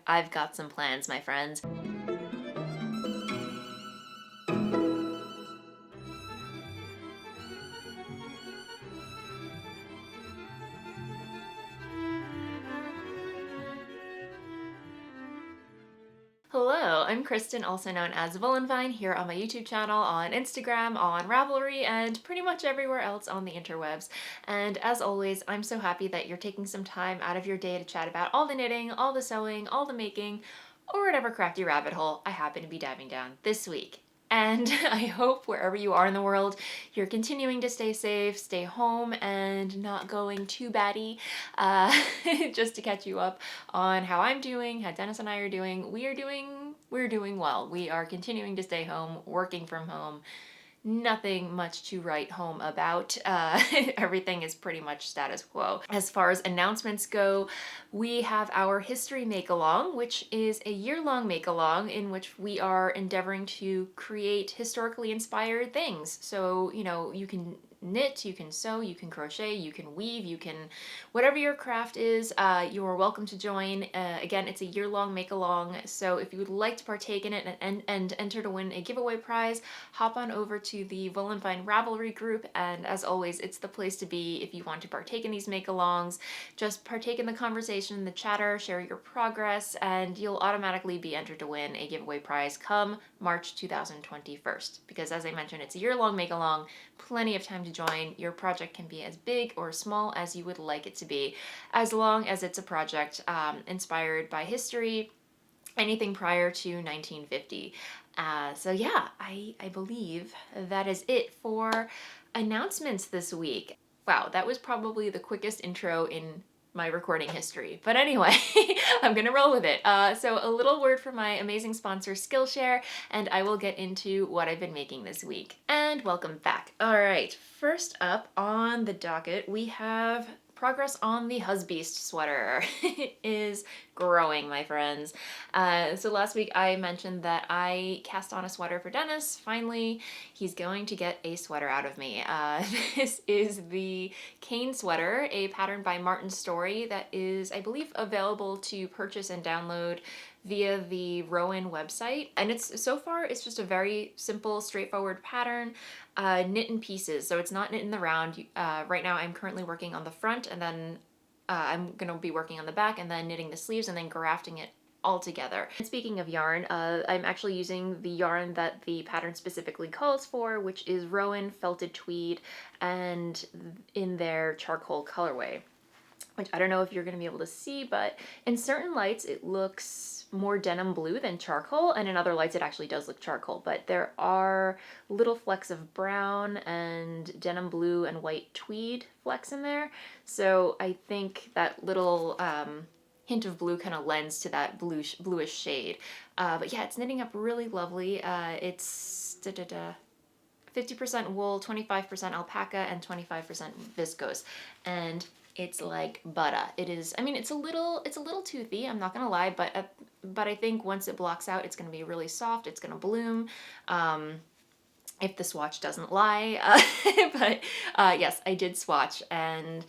I've got some plans, my friends. Hello, I'm Kristen, also known as Voolenvine, here on my YouTube channel, on Instagram, on Ravelry, and pretty much everywhere else on the interwebs. And as always, I'm so happy that you're taking some time out of your day to chat about all the knitting, all the sewing, all the making, or whatever crafty rabbit hole I happen to be diving down this week. And I hope wherever you are in the world, you're continuing to stay safe, stay home, and not going too batty. Just to catch you up on how I'm doing, how Dennis and I are doing. We're doing well. We are continuing to stay home, working from home. Nothing much to write home about. Everything is pretty much status quo. As far as announcements go, we have our History Make-Along, which is a year-long make-along in which we are endeavoring to create historically inspired things. So, you know, you can knit, you can sew, you can crochet, you can weave, you can, whatever your craft is, you are welcome to join. Again, it's a year-long make-along, so if you would like to partake in it and enter to win a giveaway prize, hop on over to the Voolenvine Ravelry group, and as always, it's the place to be if you want to partake in these make-alongs. Just partake in the conversation, the chatter, share your progress, and you'll automatically be entered to win a giveaway prize come March 2021. Because as I mentioned, it's a year-long make-along, plenty of time to join. Your project can be as big or small as you would like it to be, as long as it's a project inspired by history, anything prior to 1950. So yeah, I believe that is it for announcements this week. Wow, that was probably the quickest intro in my recording history. But anyway, I'm gonna roll with it. So a little word from my amazing sponsor, Skillshare, and I will get into what I've been making this week. And welcome back. All right, first up on the docket, we have progress on the Husbeast sweater. It is growing, my friends. So last week I mentioned that I cast on a sweater for Dennis. Finally, he's going to get a sweater out of me. This is the Caine sweater, a pattern by Martin Storey that is, I believe, available to purchase and download via the Rowan website. And it's just a very simple, straightforward pattern, knit in pieces. So it's not knit in the round. Right now I'm currently working on the front, and then I'm gonna be working on the back and then knitting the sleeves and then grafting it all together. And speaking of yarn, I'm actually using the yarn that the pattern specifically calls for, which is Rowan Felted Tweed, and in their charcoal colorway, which I don't know if you're going to be able to see, but in certain lights it looks more denim blue than charcoal, and in other lights it actually does look charcoal, but there are little flecks of brown and denim blue and white tweed flecks in there, so I think that little hint of blue kind of lends to that bluish shade. But yeah, it's knitting up really lovely. It's 50% wool, 25% alpaca, and 25% viscose, and it's like butter. It is, I mean, it's a little toothy, I'm not gonna lie, but I think once it blocks out, it's gonna be really soft, it's gonna bloom, if the swatch doesn't lie. But yes, I did swatch, and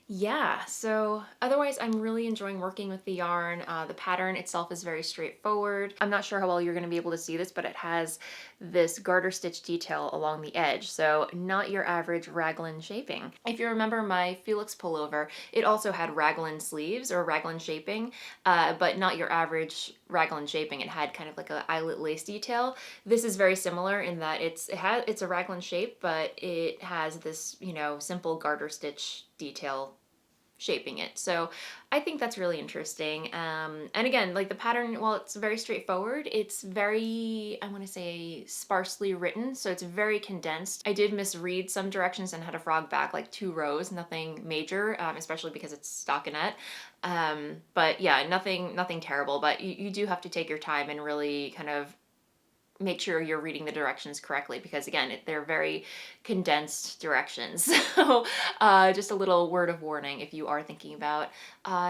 yeah, so otherwise I'm really enjoying working with the yarn. The pattern itself is very straightforward. I'm not sure how well you're going to be able to see this, but it has this garter stitch detail along the edge, so not your average raglan shaping. If you remember my Felix pullover, it also had raglan sleeves or raglan shaping, but not your average raglan shaping. It had kind of like a eyelet lace detail. This is very similar in that it's a raglan shape, but it has this, you know, simple garter stitch detail shaping it. So I think that's really interesting. And again, like the pattern, while it's very straightforward, it's very, I want to say, sparsely written, so it's very condensed. I did misread some directions and had to frog back like 2 rows, nothing major, especially because it's stockinette. But yeah, nothing terrible, but you do have to take your time and really kind of make sure you're reading the directions correctly, because again, they're very condensed directions. So just a little word of warning if you are thinking about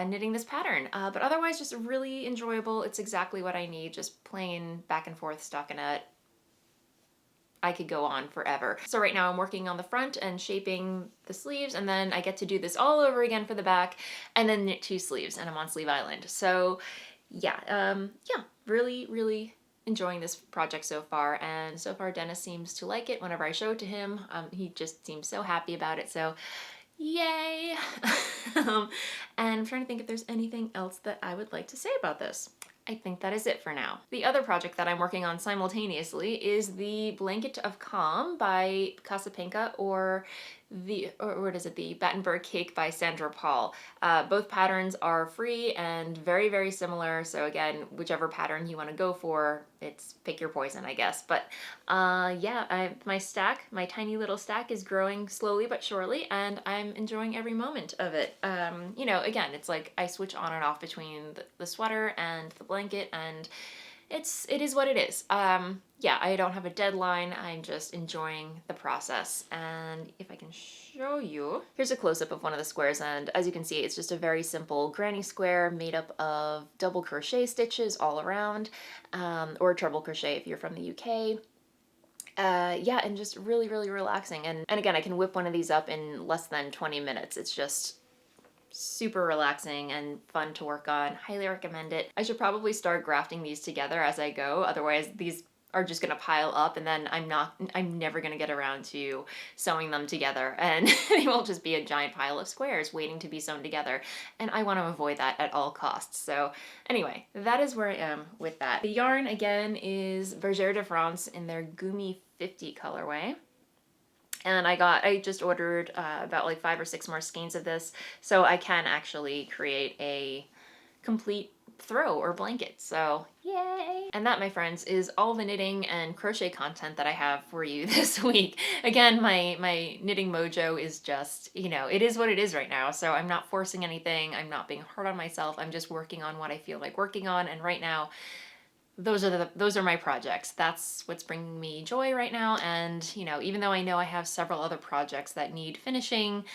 knitting this pattern. But otherwise, just really enjoyable. It's exactly what I need, just plain back and forth stockinette. I could go on forever. So right now I'm working on the front and shaping the sleeves, and then I get to do this all over again for the back and then knit 2 sleeves, and I'm on Sleeve Island. So yeah, yeah, really enjoying this project so far, and so far Dennis seems to like it. Whenever I show it to him, he just seems so happy about it, so yay. And I'm trying to think if there's anything else that I would like to say about this. I think that is it for now. The other project that I'm working on simultaneously is the Blanket of Calm by Casapinka, or what is it, the Battenberg Cake by Sandra. Both patterns are free and very similar, so again, whichever pattern you want to go for, it's pick your poison, I guess. But yeah, my tiny little stack is growing slowly but surely, and I'm enjoying every moment of it. You know, again, it's like I switch on and off between the sweater and the blanket, and it is what it is. Yeah, I don't have a deadline. I'm just enjoying the process. And if I can show you, here's a close-up of one of the squares, and as you can see, it's just a very simple granny square made up of double crochet stitches all around, or treble crochet if you're from the UK. Yeah, and just really relaxing. And again, I can whip one of these up in less than 20 minutes. It's just super relaxing and fun to work on. Highly recommend it. I should probably start grafting these together as I go, otherwise these are just gonna pile up, and then I'm never gonna get around to sewing them together, and they will just be a giant pile of squares waiting to be sewn together, and I want to avoid that at all costs. So anyway, that is where I am with that. The yarn again is Bergere de France in their Goomy 50 colorway. And I just ordered about like 5 or 6 more skeins of this, so I can actually create a complete throw or blanket. So yay! And that, my friends, is all the knitting and crochet content that I have for you this week. Again, my knitting mojo is just, you know, it is what it is right now, so I'm not forcing anything, I'm not being hard on myself, I'm just working on what I feel like working on, and right now those are my projects. That's what's bringing me joy right now. And you know, even though I know I have several other projects that need finishing,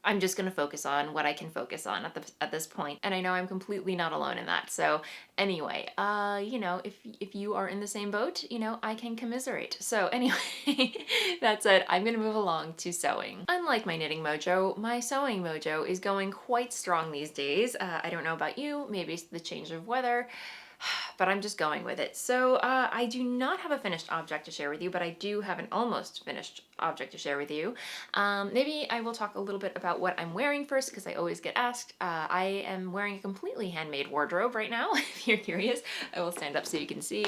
I'm just going to focus on what I can focus on at this point. And I know I'm completely not alone in that. So anyway, you know, if you are in the same boat, you know, I can commiserate. So anyway, that said, I'm going to move along to sewing. Unlike my knitting mojo, my sewing mojo is going quite strong these days. I don't know about you, maybe it's the change of weather, but I'm just going with it. So I do not have a finished object to share with you, but I do have an almost finished object to share with you. Maybe I will talk a little bit about what I'm wearing first, because I always get asked. I am wearing a completely handmade wardrobe right now. If you're curious, I will stand up so you can see.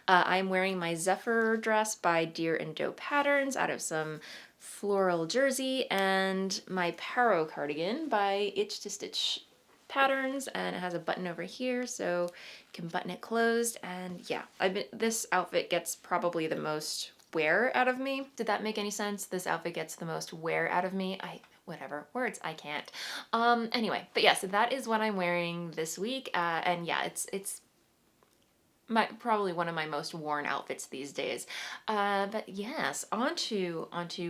I'm wearing my Zephyr dress by Deer and Doe Patterns out of some floral jersey, and my Paro cardigan by Itch to Stitch Patterns, and it has a button over here so you can button it closed. And yeah, this outfit gets probably the most wear out of me. Did that make any sense? This outfit gets the most wear out of me. Whatever, words, I can't. Anyway, but yeah, so that is what I'm wearing this week, and yeah, it's probably one of my most worn outfits these days. But yes, onto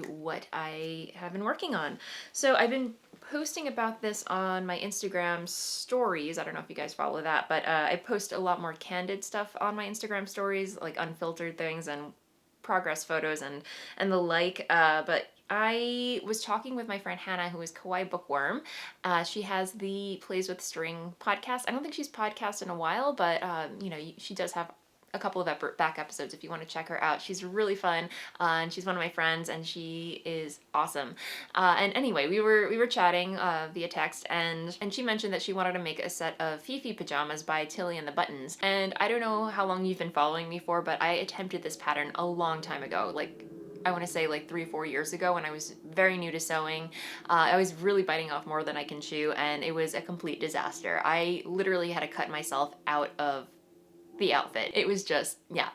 what I have been working on. So I've been posting about this on my Instagram stories. I don't know if you guys follow that, but I post a lot more candid stuff on my Instagram stories, like unfiltered things and progress photos and the like. But I was talking with my friend Hannah, who is Kawaiibookwyrm. She has the Plays with String podcast. I don't think she's podcasted in a while, but you know, she does have a couple of back episodes if you want to check her out. She's really fun, and she's one of my friends, and she is awesome. And anyway, we were chatting via text, and she mentioned that she wanted to make a set of Fifi pajamas by Tilly and the Buttons. And I don't know how long you've been following me for, but I attempted this pattern a long time ago, like I want to say like 3 or 4 years ago, when I was very new to sewing. I was really biting off more than I can chew, and it was a complete disaster. I literally had to cut myself out of the outfit. It was just, yeah,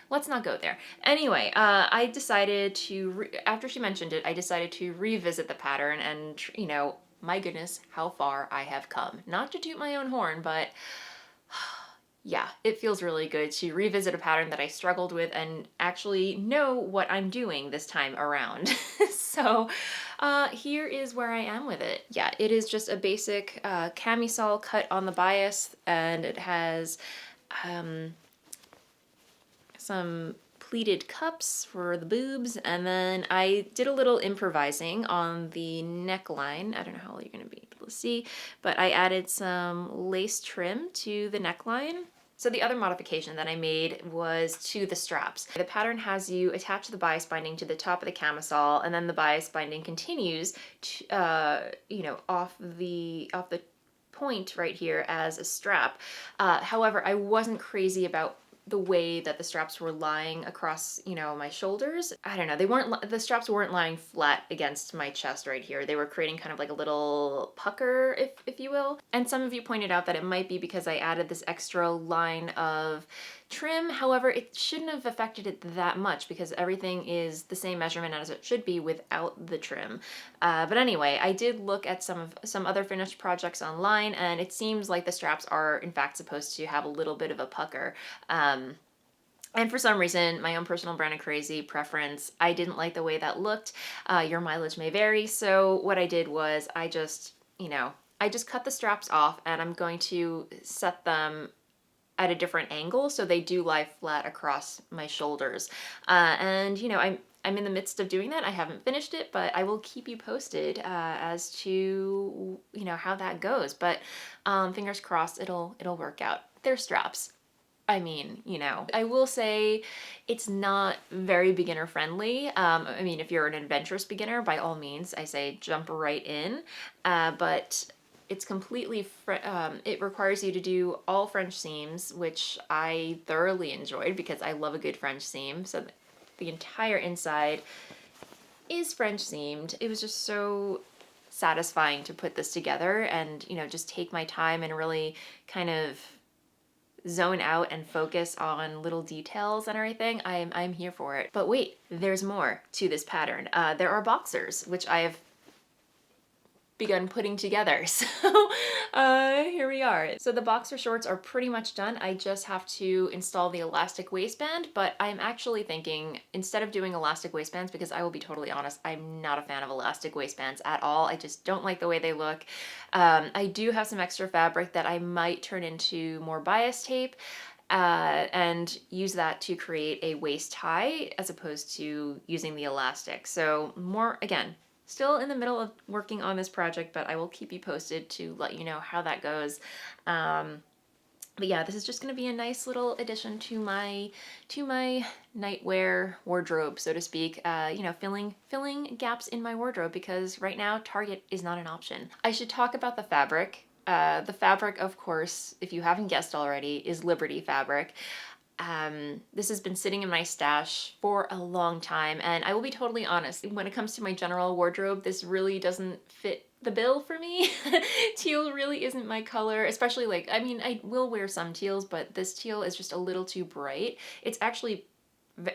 let's not go there. Anyway, I decided to, after she mentioned it, I decided to revisit the pattern, and you know, my goodness, how far I have come. Not to toot my own horn, but yeah, it feels really good to revisit a pattern that I struggled with and actually know what I'm doing this time around. So here is where I am with it. Yeah, it is just a basic camisole cut on the bias, and it has some pleated cups for the boobs, and then I did a little improvising on the neckline. I don't know how well you're going to be able to to see, but I added some lace trim to the neckline. So the other modification that I made was to the straps. The pattern has you attach the bias binding to the top of the camisole, and then the bias binding continues to, you know, off the point right here as a strap. However, I wasn't crazy about the way that the straps were lying across, you know, my shoulders. I don't know, the straps weren't lying flat against my chest right here. They were creating kind of like a little pucker, if you will. And some of you pointed out that it might be because I added this extra line of trim. However, it shouldn't have affected it that much because everything is the same measurement as it should be without the trim. But anyway, I did look at some other finished projects online, and it seems like the straps are in fact supposed to have a little bit of a pucker. And for some reason, my own personal brand of crazy preference, I didn't like the way that looked. Your mileage may vary. So what I did was I just cut the straps off, and I'm going to set them at a different angle so they do lie flat across my shoulders. And you know, I'm in the midst of doing that. I haven't finished it, but I will keep you posted as to, you know, how that goes. But fingers crossed it'll work out. They're straps. I mean, you know, I will say it's not very beginner friendly. I mean, if you're an adventurous beginner, by all means, I say jump right in. But it's completely, it requires you to do all French seams, which I thoroughly enjoyed because I love a good French seam. So the entire inside is French seamed. It was just so satisfying to put this together and, you know, just take my time and really kind of zone out and focus on little details and everything. I'm here for it. But wait, there's more to this pattern. There are boxers, which I have begun putting together. So here we are. So the boxer shorts are pretty much done. I just have to install the elastic waistband, but I'm actually thinking instead of doing elastic waistbands, because I will be totally honest, I'm not a fan of elastic waistbands at all. I just don't like the way they look. I do have some extra fabric that I might turn into more bias tape and use that to create a waist tie as opposed to using the elastic. So more, again, still in the middle of working on this project, but I will keep you posted to let you know how that goes. But yeah, this is just going to be a nice little addition to my nightwear wardrobe, so to speak. You know, filling gaps in my wardrobe, because right now Target is not an option. I should talk about the fabric. The fabric, of course, if you haven't guessed already, is Liberty fabric. This has been sitting in my stash for a long time, and I will be totally honest, when it comes to my general wardrobe, this really doesn't fit the bill for me. Teal really isn't my color, especially like, I mean, I will wear some teals, but this teal is just a little too bright. It's actually,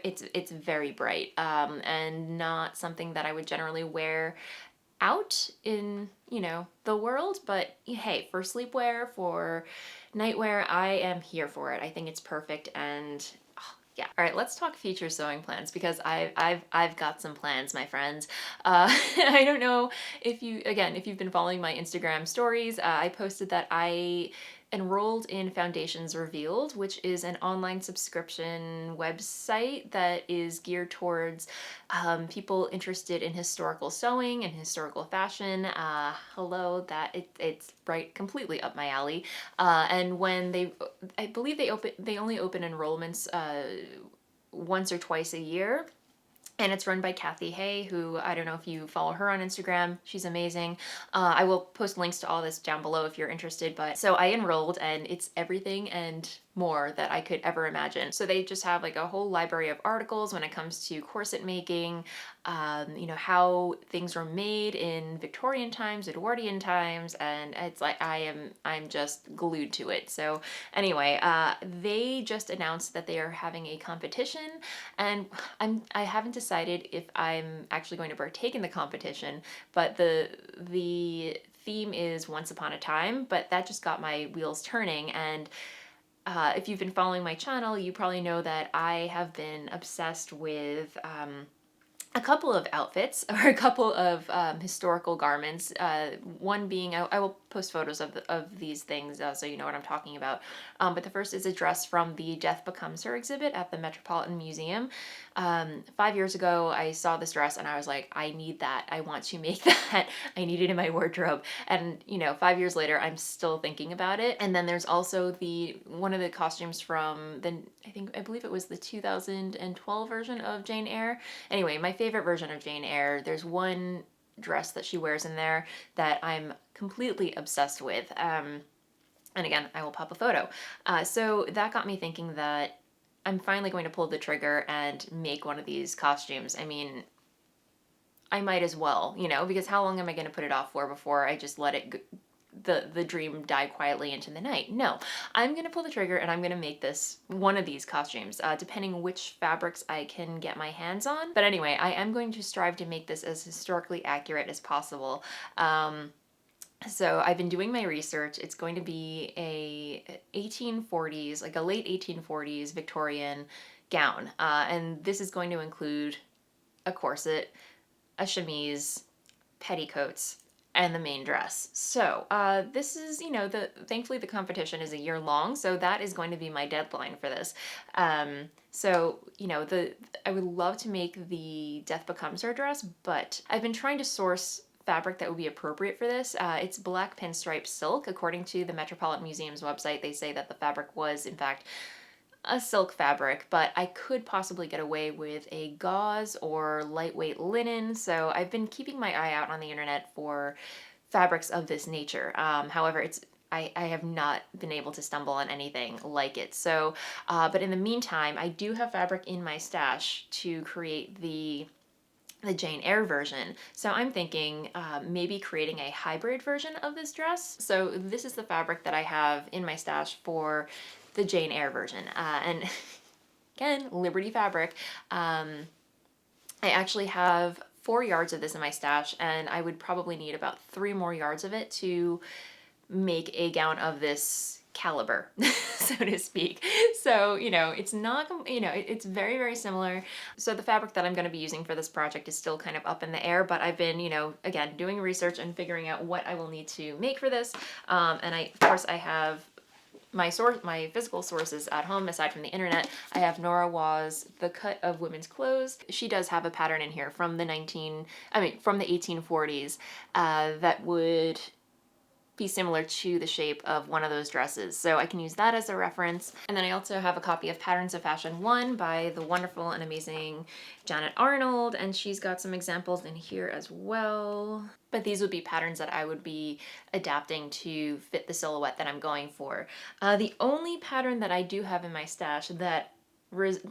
it's very bright, and not something that I would generally wear out in, you know, the world, but hey, for sleepwear, for nightwear, I am here for it. I think it's perfect, and yeah. All right, let's talk future sewing plans, because I've got some plans, my friends. I don't know if you've been following my Instagram stories, I posted that I enrolled in Foundations Revealed, which is an online subscription website that is geared towards people interested in historical sewing and historical fashion. Hello, it's right completely up my alley. And when I believe they only open enrollments once or twice a year. And it's run by Kathy Hay, who, I don't know if you follow her on Instagram. She's amazing. I will post links to all this down below if you're interested. But so I enrolled, and it's everything and more that I could ever imagine. So they just have like a whole library of articles when it comes to corset making, you know, how things were made in Victorian times, Edwardian times, and it's like I'm just glued to it. So anyway, they just announced that they are having a competition, and I haven't decided if I'm actually going to partake in the competition, but the theme is Once Upon a Time, but that just got my wheels turning. And if you've been following my channel, you probably know that I have been obsessed with a couple of outfits, or a couple of historical garments. One being, I will post photos of these things so you know what I'm talking about. But the first is a dress from the Death Becomes Her exhibit at the Metropolitan Museum. 5 years ago, I saw this dress and I was like, I need that. I want to make that. I need it in my wardrobe. And, you know, 5 years later, I'm still thinking about it. And then there's also one of the costumes from I believe it was the 2012 version of Jane Eyre. Anyway, my favorite version of Jane Eyre, there's one dress that she wears in there that I'm completely obsessed with. And again, I will pop a photo. So that got me thinking that I'm finally going to pull the trigger and make one of these costumes. I mean, I might as well, you know, because how long am I going to put it off for before I just let it the dream die quietly into the night? No, I'm going to pull the trigger and I'm going to make one of these costumes, depending which fabrics I can get my hands on. But anyway, I am going to strive to make this as historically accurate as possible. So I've been doing my research. It's going to be a 1840s, like a late 1840s Victorian gown. And this is going to include a corset, a chemise, petticoats, and the main dress. So this is, you know, thankfully the competition is a year long, so that is going to be my deadline for this. So, you know, I would love to make the Death Becomes Her dress, but I've been trying to source fabric that would be appropriate for this. It's black pinstripe silk. According to the Metropolitan Museum's website, they say that the fabric was, in fact, a silk fabric, but I could possibly get away with a gauze or lightweight linen. So I've been keeping my eye out on the internet for fabrics of this nature. However, I have not been able to stumble on anything like it. So, but in the meantime, I do have fabric in my stash to create the Jane Eyre version. So I'm thinking maybe creating a hybrid version of this dress. So this is the fabric that I have in my stash for the Jane Eyre version. And again, Liberty fabric. I actually have 4 yards of this in my stash, and I would probably need about 3 more yards of it to make a gown of this caliber, so to speak. So, you know, it's not, you know, it's very, very similar. So the fabric that I'm going to be using for this project is still kind of up in the air, but I've been, you know, again, doing research and figuring out what I will need to make for this. And of course, I have my physical sources at home, aside from the internet. I have Nora Waugh's The Cut of Women's Clothes. She does have a pattern in here from the 1840s that would be similar to the shape of one of those dresses. So I can use that as a reference. And then I also have a copy of Patterns of Fashion 1 by the wonderful and amazing Janet Arnold, and she's got some examples in here as well. But these would be patterns that I would be adapting to fit the silhouette that I'm going for. The only pattern that I do have in my stash that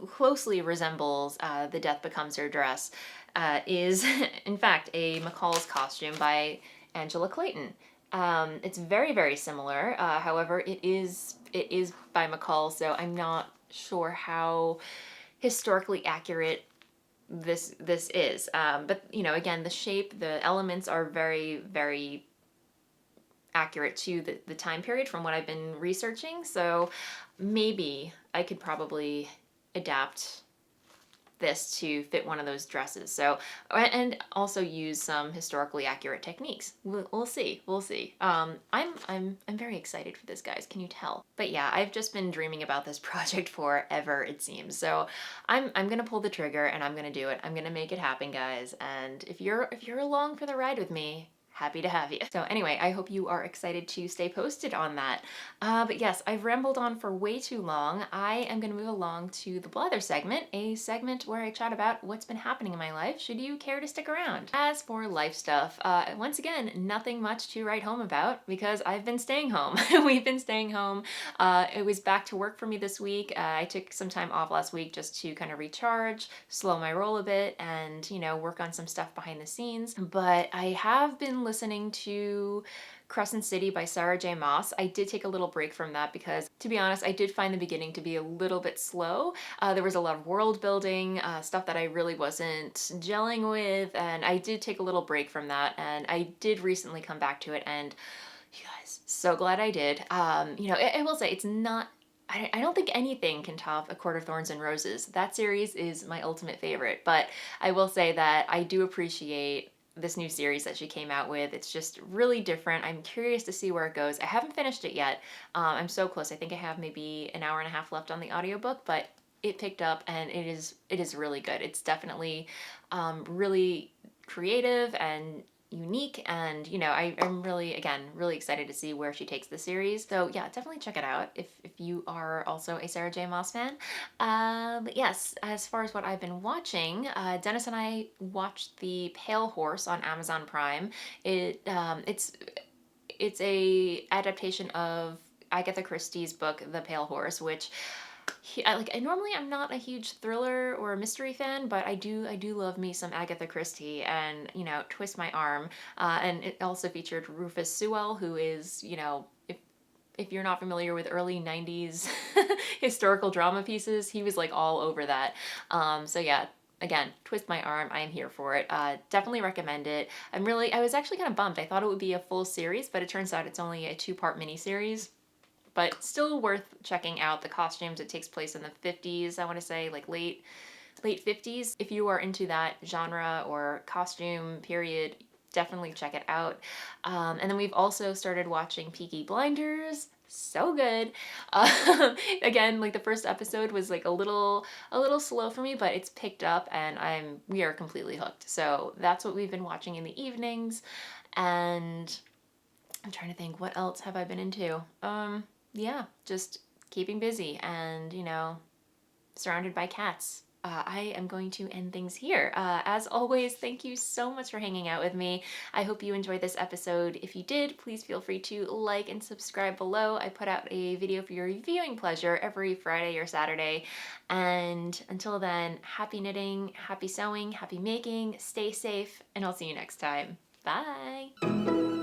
closely resembles the Death Becomes Her dress is, in fact, a McCall's costume by Angela Clayton. It's very, very similar. However, it is by McCall, so I'm not sure how historically accurate this is. But you know, again, the shape, the elements are very, very accurate to the time period from what I've been researching. So maybe I could probably adapt this to fit one of those dresses. So, and also use some historically accurate techniques. We'll see. I'm very excited for this, guys. Can you tell? But yeah, I've just been dreaming about this project forever, it seems. So I'm gonna pull the trigger and I'm gonna do it. I'm gonna make it happen, guys. And if you're along for the ride with me, happy to have you. So anyway, I hope you are excited to stay posted on that. But yes, I've rambled on for way too long. I am going to move along to the blather segment, a segment where I chat about what's been happening in my life, should you care to stick around. As for life stuff, once again, nothing much to write home about because I've been staying home. We've been staying home. It was back to work for me this week. I took some time off last week just to kind of recharge, slow my roll a bit, and, you know, work on some stuff behind the scenes. But I have been listening to Crescent City by Sarah J. Maas. I did take a little break from that because, to be honest, I did find the beginning to be a little bit slow. There was a lot of world building, stuff that I really wasn't gelling with, and I did take a little break from that, and I did recently come back to it, and you guys, so glad I did. You know, I will say, it's not, I don't think anything can top A Court of Thorns and Roses. That series is my ultimate favorite, but I will say that I do appreciate this new series that she came out with. It's just really different. I'm curious to see where it goes. I haven't finished it yet. I'm so close. I think I have maybe an hour and a half left on the audiobook, but it picked up and it is really good. It's definitely really creative and unique, and you know, I'm really, again, really excited to see where she takes the series. So yeah, definitely check it out if you are also a Sarah J Maas fan. But yes, as far as what I've been watching, Dennis and I watched The Pale Horse on Amazon Prime. It's a adaptation of Agatha Christie's book The Pale Horse, which normally I'm not a huge thriller or mystery fan, but I do love me some Agatha Christie, and you know, twist my arm. And it also featured Rufus Sewell, who is, you know, if you're not familiar with early 90s historical drama pieces, he was like all over that. So yeah, again, twist my arm, I am here for it. Definitely recommend it. I was actually kind of bummed. I thought it would be a full series, but it turns out it's only a 2-part miniseries. But still worth checking out. The costumes, it takes place in the 50s, I want to say, like late 50s. If you are into that genre or costume period, definitely check it out. And then we've also started watching Peaky Blinders. So good. Again, like the first episode was like a little slow for me, but it's picked up and we are completely hooked. So that's what we've been watching in the evenings. And I'm trying to think, what else have I been into? Yeah, just keeping busy and, you know, surrounded by cats. I am going to end things here. As always, thank you so much for hanging out with me. I hope you enjoyed this episode. If you did, please feel free to like and subscribe below. I put out a video for your viewing pleasure every Friday or Saturday. And until then, happy knitting, happy sewing, happy making, stay safe, and I'll see you next time. Bye!